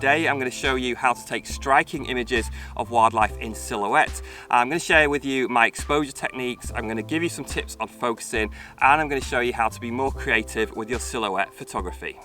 today I'm going to show you how to take striking images of wildlife in silhouette. I'm going to share with you my exposure techniques, I'm going to give you some tips on focusing, and I'm going to show you how to be more creative with your silhouette photography.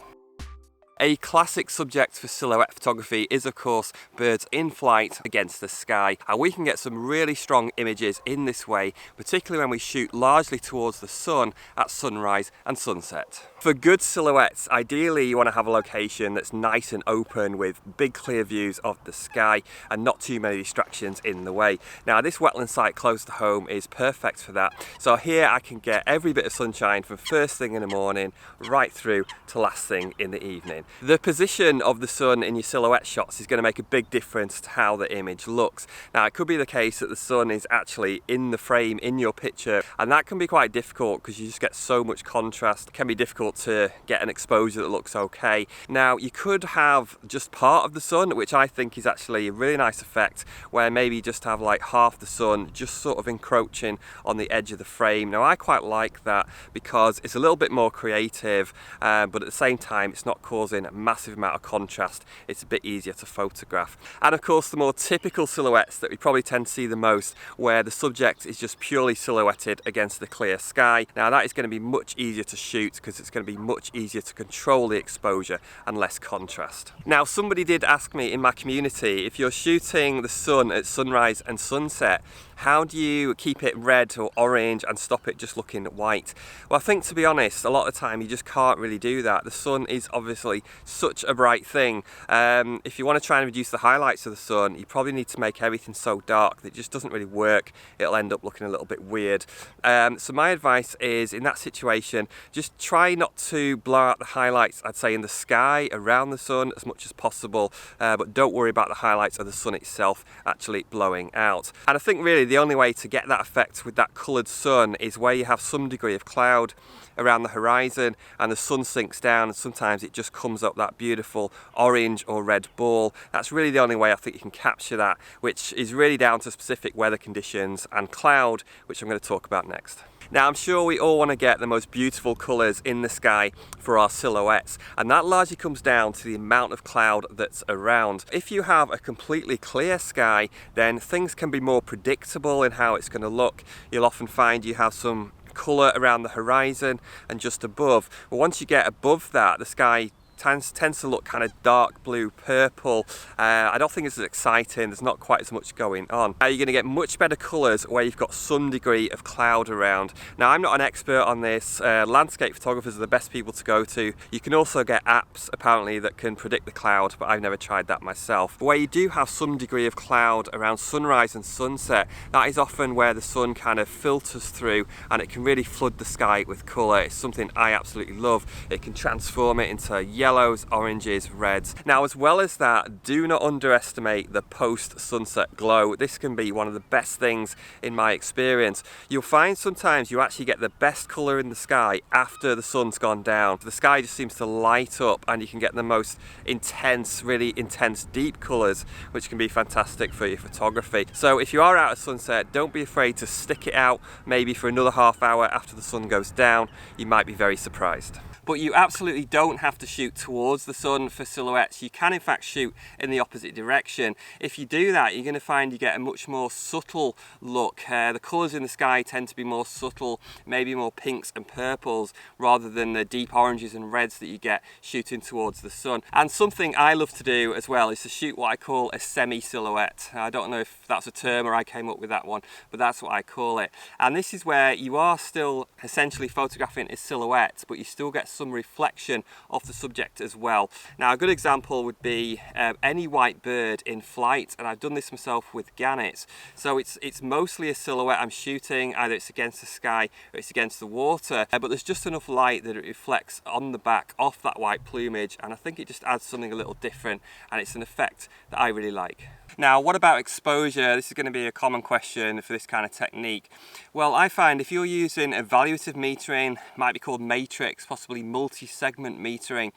A classic subject for silhouette photography is of course birds in flight against the sky, and we can get some really strong images in this way, particularly when we shoot largely towards the sun at sunrise and sunset. For good silhouettes, ideally you want to have a location that's nice and open with big clear views of the sky and not too many distractions in the way. Now this wetland site close to home is perfect for that, so here I can get every bit of sunshine from first thing in the morning right through to last thing in the evening. The position of the sun in your silhouette shots is going to make a big difference to how the image looks. Now it could be the case that the sun is actually in the frame in your picture, and that can be quite difficult because you just get so much contrast. It can be difficult to get an exposure that looks okay. Now you could have just part of the sun, which I think is actually a really nice effect, where maybe you just have like half the sun just sort of encroaching on the edge of the frame. Now I quite like that because it's a little bit more creative, but at the same time it's not causing a massive amount of contrast. It's a bit easier to photograph. And of course the more typical silhouettes that we probably tend to see the most, where the subject is just purely silhouetted against the clear sky. Now that is going to be much easier to shoot because it's going to be much easier to control the exposure and less contrast. Now somebody did ask me in my community, if you're shooting the sun at sunrise and sunset, how do you keep it red or orange and stop it just looking white? Well, I think, to be honest, a lot of the time you just can't really do that. The sun is obviously such a bright thing. If you want to try and reduce the highlights of the sun, you probably need to make everything so dark that it just doesn't really work. It'll end up looking a little bit weird. So my advice is, in that situation, just try not to blow out the highlights, I'd say, in the sky around the sun as much as possible, but don't worry about the highlights of the sun itself actually blowing out. And I think really the only way to get that effect with that coloured sun is where you have some degree of cloud around the horizon and the sun sinks down, and sometimes it just comes up that beautiful orange or red ball. That's really the only way I think you can capture that, which is really down to specific weather conditions and cloud, which I'm going to talk about next. Now I'm sure we all want to get the most beautiful colours in the sky for our silhouettes, and that largely comes down to the amount of cloud that's around. If you have a completely clear sky, then things can be more predictable in how it's going to look. You'll often find you have some colour around the horizon and just above, but once you get above that, the sky tends to look kind of dark blue, purple. I don't think it's as exciting, there's not quite as much going on. Now you're going to get much better colours where you've got some degree of cloud around. Now I'm not an expert on this, landscape photographers are the best people to go to. You can also get apps apparently that can predict the cloud, but I've never tried that myself. Where you do have some degree of cloud around sunrise and sunset, that is often where the sun kind of filters through and it can really flood the sky with colour. It's something I absolutely love. It can transform it into yellows, oranges, reds. Now as well as that, do not underestimate the post-sunset glow. This can be one of the best things in my experience. You'll find sometimes you actually get the best colour in the sky after the sun's gone down. The sky just seems to light up and you can get the most intense, really intense deep colours, which can be fantastic for your photography. So if you are out at sunset, don't be afraid to stick it out maybe for another half hour after the sun goes down. You might be very surprised. But you absolutely don't have to shoot towards the sun for silhouettes. You can in fact shoot in the opposite direction. If you do that, you're going to find you get a much more subtle look. The colours in the sky tend to be more subtle, maybe more pinks and purples rather than the deep oranges and reds that you get shooting towards the sun. And something I love to do as well is to shoot what I call a semi-silhouette. I don't know if that's a term or I came up with that one, but that's what I call it. And this is where you are still essentially photographing a silhouette, but you still get some reflection of the subject as well. Now a good example would be any white bird in flight, and I've done this myself with gannets. So it's mostly a silhouette I'm shooting, either it's against the sky or it's against the water, but there's just enough light that it reflects on the back off that white plumage, and I think it just adds something a little different, and it's an effect that I really like. Now, what about exposure? This is going to be a common question for this kind of technique. Well, I find if you're using evaluative metering, might be called matrix, possibly multi-segment metering,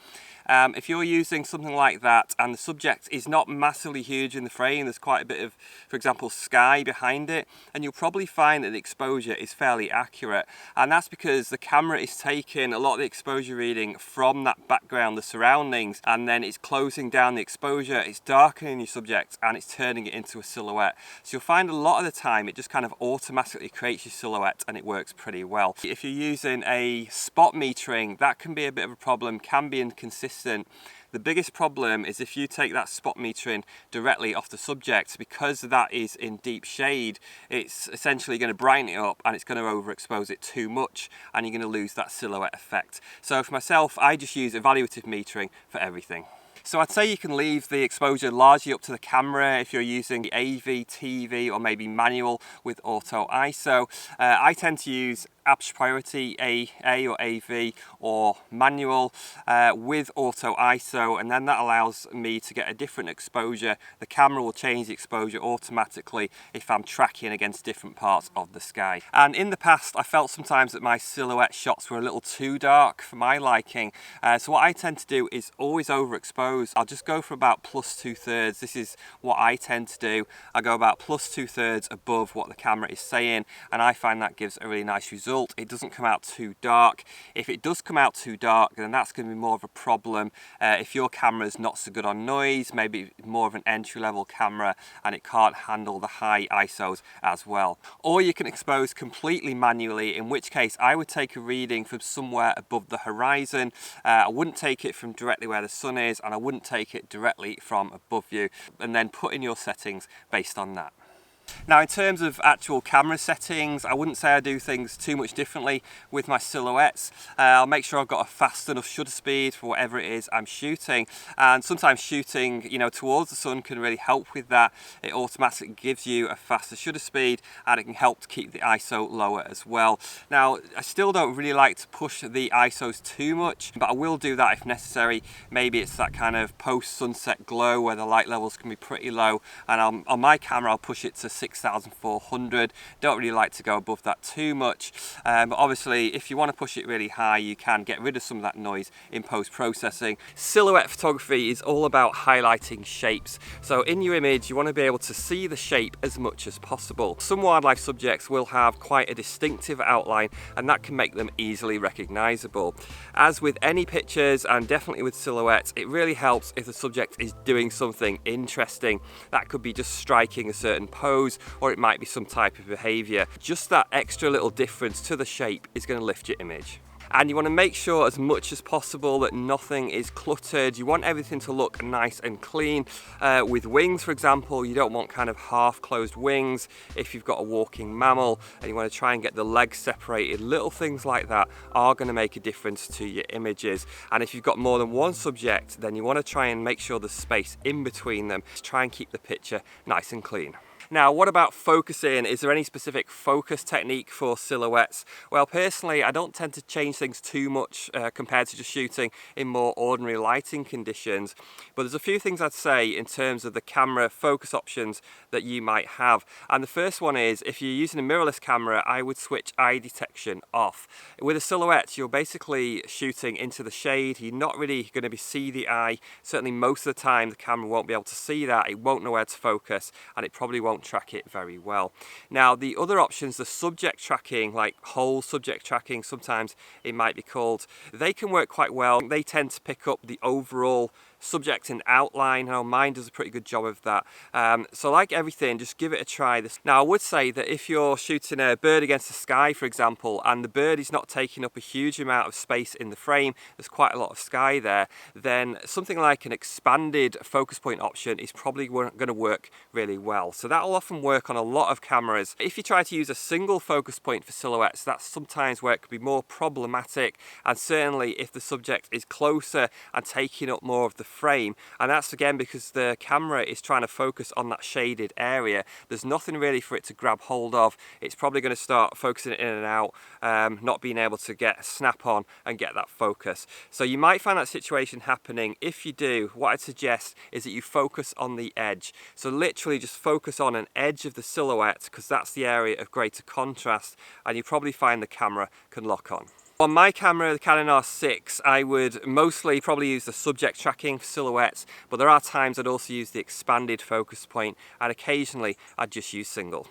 if you're using something like that and the subject is not massively huge in the frame, there's quite a bit of, for example, sky behind it, and you'll probably find that the exposure is fairly accurate. And that's because the camera is taking a lot of the exposure reading from that background, the surroundings, and then it's closing down the exposure, it's darkening your subject, and it's turning it into a silhouette. So you'll find a lot of the time it just kind of automatically creates your silhouette, and it works pretty well. If you're using a spot metering, that can be a bit of a problem, can be inconsistent. The biggest problem is if you take that spot metering directly off the subject, because that is in deep shade, it's essentially going to brighten it up and it's going to overexpose it too much, and you're going to lose that silhouette effect. So for myself, I just use evaluative metering for everything. So I'd say you can leave the exposure largely up to the camera if you're using AV, TV, or maybe manual with auto ISO. I tend to use aperture priority A or AV or manual with auto ISO, and then that allows me to get a different exposure. The camera will change the exposure automatically if I'm tracking against different parts of the sky. And in the past, I felt sometimes that my silhouette shots were a little too dark for my liking. So what I tend to do is always overexpose. I'll just go for about +2/3. This is what I tend to do. I go about +2/3 above what the camera is saying, and I find that gives a really nice result. It doesn't come out too dark. If it does come out too dark, then that's going to be more of a problem. If your camera's not so good on noise, maybe more of an entry-level camera and it can't handle the high ISOs as well. Or you can expose completely manually, in which case I would take a reading from somewhere above the horizon. I wouldn't take it from directly where the sun is, and I wouldn't take it directly from above you, and then put in your settings based on that. Now, in terms of actual camera settings, I wouldn't say I do things too much differently with my silhouettes. I'll make sure I've got a fast enough shutter speed for whatever it is I'm shooting, and sometimes shooting, towards the sun can really help with that. It automatically gives you a faster shutter speed, and it can help to keep the ISO lower as well. Now, I still don't really like to push the ISOs too much, but I will do that if necessary. Maybe it's that kind of post-sunset glow where the light levels can be pretty low, and on my camera I'll push it to 6400. Don't really like to go above that too much, but obviously if you want to push it really high, you can get rid of some of that noise in post-processing. Silhouette photography is all about highlighting shapes, so in your image you want to be able to see the shape as much as possible. Some wildlife subjects will have quite a distinctive outline, and that can make them easily recognizable. As with any pictures, and definitely with silhouettes, it really helps if the subject is doing something interesting. That could be just striking a certain pose, or it might be some type of behavior. Just that extra little difference to the shape is going to lift your image. And you want to make sure as much as possible that nothing is cluttered. You want everything to look nice and clean. With wings, for example, you don't want kind of half closed wings. If you've got a walking mammal and you want to try and get the legs separated, little things like that are going to make a difference to your images. And if you've got more than one subject, then you want to try and make sure there's space in between them to try and keep the picture nice and clean. Now, what about focusing? Is there any specific focus technique for silhouettes? Well, personally, I don't tend to change things too much compared to just shooting in more ordinary lighting conditions. But there's a few things I'd say in terms of the camera focus options that you might have. And the first one is, if you're using a mirrorless camera, I would switch eye detection off. With a silhouette, you're basically shooting into the shade. You're not really going to see the eye. Certainly most of the time, the camera won't be able to see that. It won't know where to focus, and it probably won't track it very well. Now, the other options, the subject tracking, like whole subject tracking, sometimes it might be called, they can work quite well. They tend to pick up the overall subject and outline. Now, mine does a pretty good job of that. So like everything, just give it a try. Now, I would say that if you're shooting a bird against the sky, for example, and the bird is not taking up a huge amount of space in the frame, there's quite a lot of sky there, then something like an expanded focus point option is probably going to work really well. So that will often work on a lot of cameras. If you try to use a single focus point for silhouettes, that's sometimes where it could be more problematic, and certainly if the subject is closer and taking up more of the frame, and that's again because the camera is trying to focus on that shaded area. There's nothing really for it to grab hold of. It's probably going to start focusing in and out, not being able to get a snap on and get that focus. So you might find that situation happening. If you do, what I'd suggest is that you focus on the edge. So literally just focus on an edge of the silhouette, because that's the area of greater contrast, and you probably find the camera can lock on. On my camera, the Canon R6, I would mostly probably use the subject tracking for silhouettes, but there are times I'd also use the expanded focus point, and occasionally I'd just use single.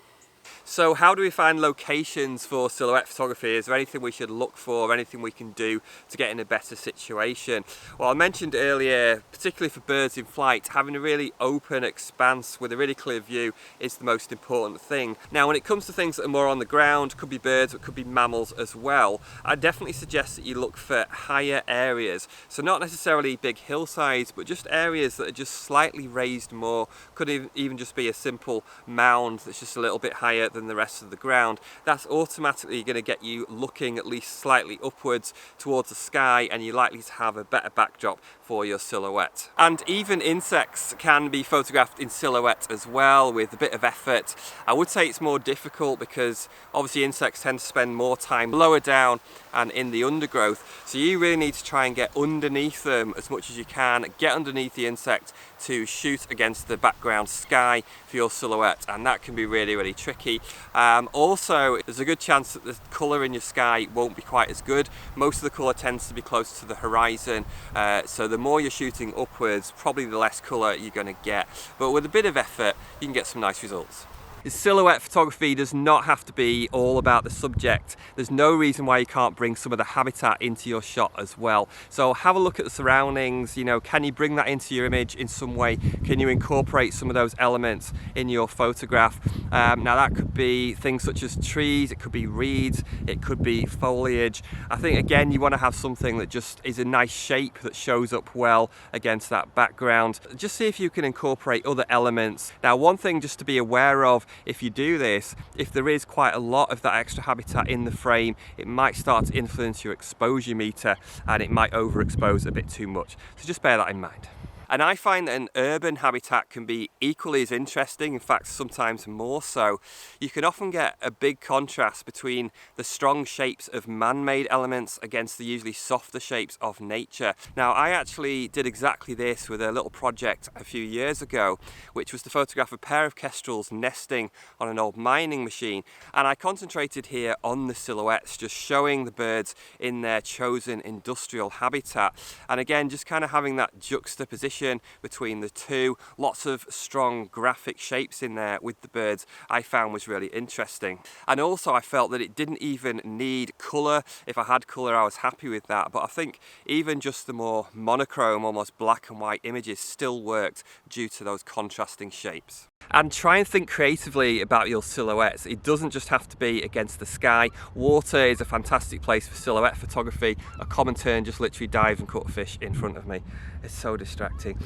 So how do we find locations for silhouette photography? Is there anything we should look for, anything we can do to get in a better situation? Well, I mentioned earlier, particularly for birds in flight, having a really open expanse with a really clear view is the most important thing. Now, when it comes to things that are more on the ground, could be birds, but could be mammals as well, I definitely suggest that you look for higher areas. So not necessarily big hillsides, but just areas that are just slightly raised more. Could even just be a simple mound that's just a little bit higher than the rest of the ground. That's automatically going to get you looking at least slightly upwards towards the sky, and you're likely to have a better backdrop for your silhouette. And even insects can be photographed in silhouette as well with a bit of effort. I would say it's more difficult because obviously insects tend to spend more time lower down and in the undergrowth, so you really need to try and get underneath them as much as you can, get underneath the insect to shoot against the background sky for your silhouette, and that can be really tricky. Also, there's a good chance that the colour in your sky won't be quite as good. Most of the colour tends to be close to the horizon, so the more you're shooting upwards, probably the less colour you're going to get, but with a bit of effort you can get some nice results. Silhouette photography does not have to be all about the subject. There's no reason why you can't bring some of the habitat into your shot as well. So have a look at the surroundings, you know, can you bring that into your image in some way? Can you incorporate some of those elements in your photograph? Now that could be things such as trees, it could be reeds, it could be foliage. I think again you want to have something that just is a nice shape that shows up well against that background. Just see if you can incorporate other elements. Now one thing just to be aware of, if you do this, if there is quite a lot of that extra habitat in the frame, it might start to influence your exposure meter and it might overexpose a bit too much. So just bear that in mind. And I find that an urban habitat can be equally as interesting, in fact sometimes more so. You can often get a big contrast between the strong shapes of man-made elements against the usually softer shapes of nature. Now I actually did exactly this with a little project a few years ago, which was to photograph a pair of kestrels nesting on an old mining machine, and I concentrated here on the silhouettes, just showing the birds in their chosen industrial habitat, and again just kind of having that juxtaposition between the two. Lots of strong graphic shapes in there with the birds I found was really interesting. And also I felt that it didn't even need colour. If I had colour I was happy with that, but I think even just the more monochrome, almost black and white images still worked due to those contrasting shapes. And try and think creatively about your silhouettes. It doesn't just have to be against the sky. Water is a fantastic place for silhouette photography. A common tern just literally dived and caught a fish in front of me. It's so distracting.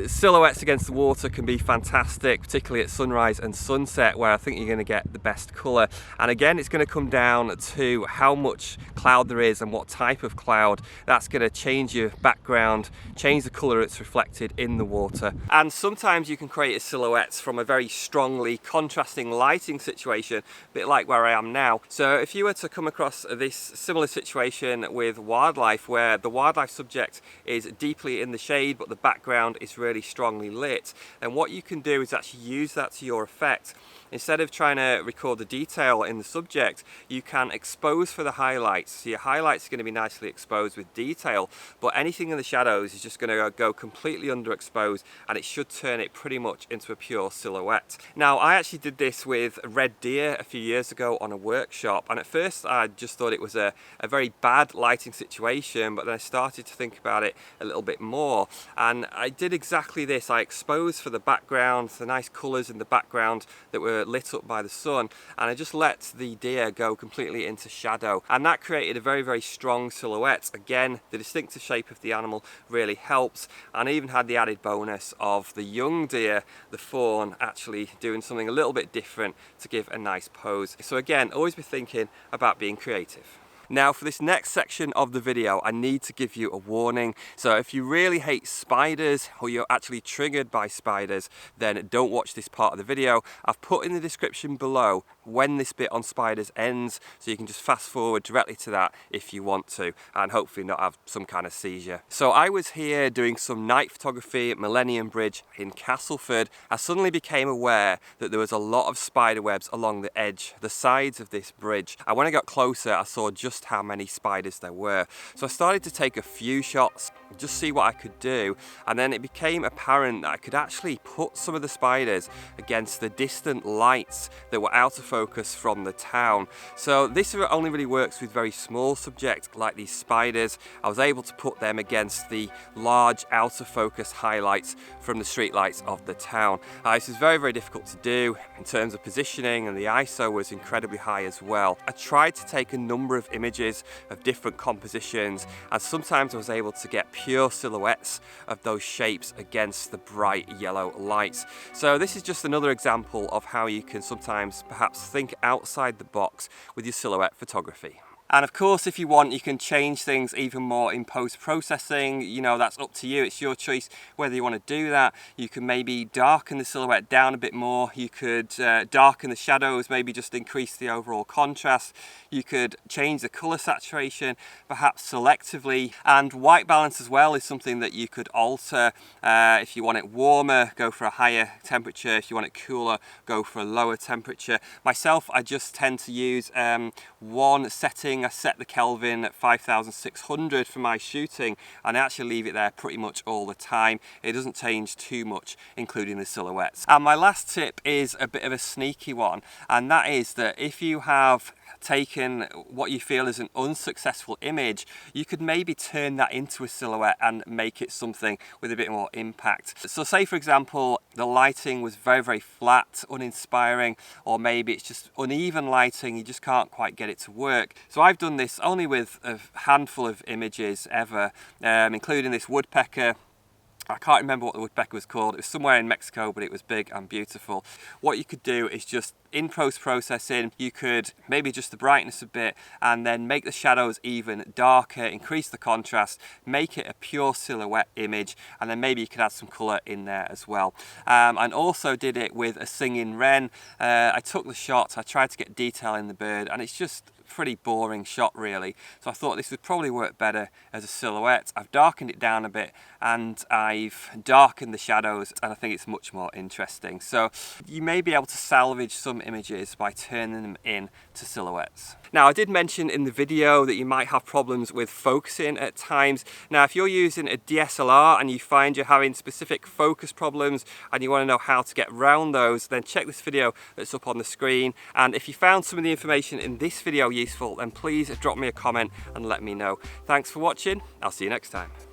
Silhouettes against the water can be fantastic, particularly at sunrise and sunset, where I think you're going to get the best colour. And again, it's going to come down to how much cloud there is and what type of cloud. That's going to change your background, change the colour that's reflected in the water. And sometimes you can create silhouettes from a very strongly contrasting lighting situation, a bit like where I am now. So if you were to come across this similar situation with wildlife, where the wildlife subject is deeply in the shade but the background is really strongly lit, then what you can do is actually use that to your effect. Instead of trying to record the detail in the subject, you can expose for the highlights. So your highlights are going to be nicely exposed with detail, but anything in the shadows is just going to go completely underexposed, and it should turn it pretty much into a pure silhouette. Now I actually did this with red deer a few years ago on a workshop, and at first I just thought it was a very bad lighting situation, but then I started to think about it a little bit more, and I did exactly this. I exposed for the background, the nice colours in the background that were lit up by the sun, and I just let the deer go completely into shadow, and that created a very strong silhouette. Again, the distinctive shape of the animal really helps, and I even had the added bonus of the young deer, the fawn, actually doing something a little bit different to give a nice pose. So again, always be thinking about being creative. Now for this next section of the video, I need to give you a warning. So if you really hate spiders or you're actually triggered by spiders, then don't watch this part of the video. I've put in the description below when this bit on spiders ends, so you can just fast forward directly to that if you want to, and hopefully not have some kind of seizure. So I was here doing some night photography at Millennium Bridge in Castleford. I suddenly became aware that there was a lot of spider webs along the edge, the sides of this bridge. And when I got closer, I saw just how many spiders there were. So I started to take a few shots, just see what I could do, and then it became apparent that I could actually put some of the spiders against the distant lights that were out of focus from the town. So this only really works with very small subjects like these spiders. I was able to put them against the large out of focus highlights from the street lights of the town. This is very, very difficult to do in terms of positioning, and the ISO was incredibly high as well. I tried to take a number of images of different compositions, and sometimes I was able to get pure silhouettes of those shapes against the bright yellow lights. So this is just another example of how you can sometimes perhaps think outside the box with your silhouette photography. And of course, if you want, you can change things even more in post-processing. You know, that's up to you. It's your choice whether you want to do that. You can maybe darken the silhouette down a bit more. You could darken the shadows, maybe just increase the overall contrast. You could change the color saturation, perhaps selectively. And white balance as well is something that you could alter. If you want it warmer, go for a higher temperature. If you want it cooler, go for a lower temperature. Myself, I just tend to use one setting. I set the Kelvin at 5600 for my shooting, and I actually leave it there pretty much all the time. It doesn't change too much, including the silhouettes. And my last tip is a bit of a sneaky one, and that is that if you have taken what you feel is an unsuccessful image, you could maybe turn that into a silhouette and make it something with a bit more impact. So say for example, the lighting was very, very flat, uninspiring, or maybe it's just uneven lighting, you just can't quite get it to work. So I've done this only with a handful of images ever, including this woodpecker. I can't remember what the woodpecker was called. It was somewhere in Mexico, but it was big and beautiful. What you could do is just in post-processing, you could maybe adjust the brightness a bit and then make the shadows even darker, increase the contrast, make it a pure silhouette image, and then maybe you could add some colour in there as well. And also did it with a singing wren. I took the shot, I tried to get detail in the bird, and it's just pretty boring shot really. So I thought this would probably work better as a silhouette. I've darkened it down a bit and I've darkened the shadows, and I think it's much more interesting. So you may be able to salvage some images by turning them in to silhouettes. Now I did mention in the video that you might have problems with focusing at times. Now if you're using a DSLR and you find you're having specific focus problems and you want to know how to get around those, then check this video that's up on the screen. And if you found some of the information in this video useful, then please drop me a comment and let me know. Thanks for watching. I'll see you next time.